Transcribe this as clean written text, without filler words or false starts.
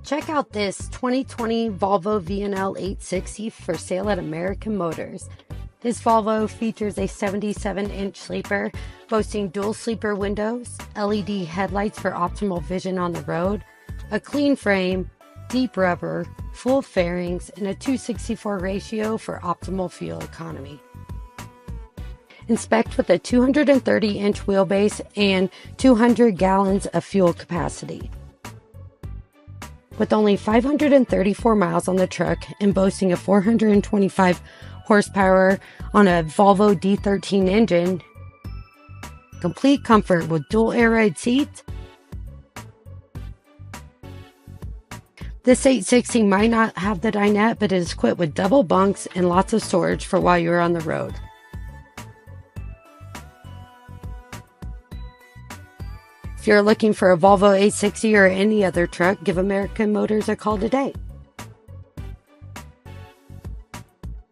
Check out this 2020 Volvo VNL860 for sale at American Motors. This Volvo features a 77-inch sleeper, boasting dual sleeper windows, LED headlights for optimal vision on the road, a clean frame, deep rubber, full fairings, and a 2:64 ratio for optimal fuel economy. Inspect with a 230-inch wheelbase and 200 gallons of fuel capacity. With only 534 miles on the truck and boasting a 425 horsepower on a Volvo D13 engine, complete comfort with dual air ride seats, this 860 might not have the dinette, but it is equipped with double bunks and lots of storage for while you're on the road. If you're looking for a Volvo 860 or any other truck, give American Motors a call today.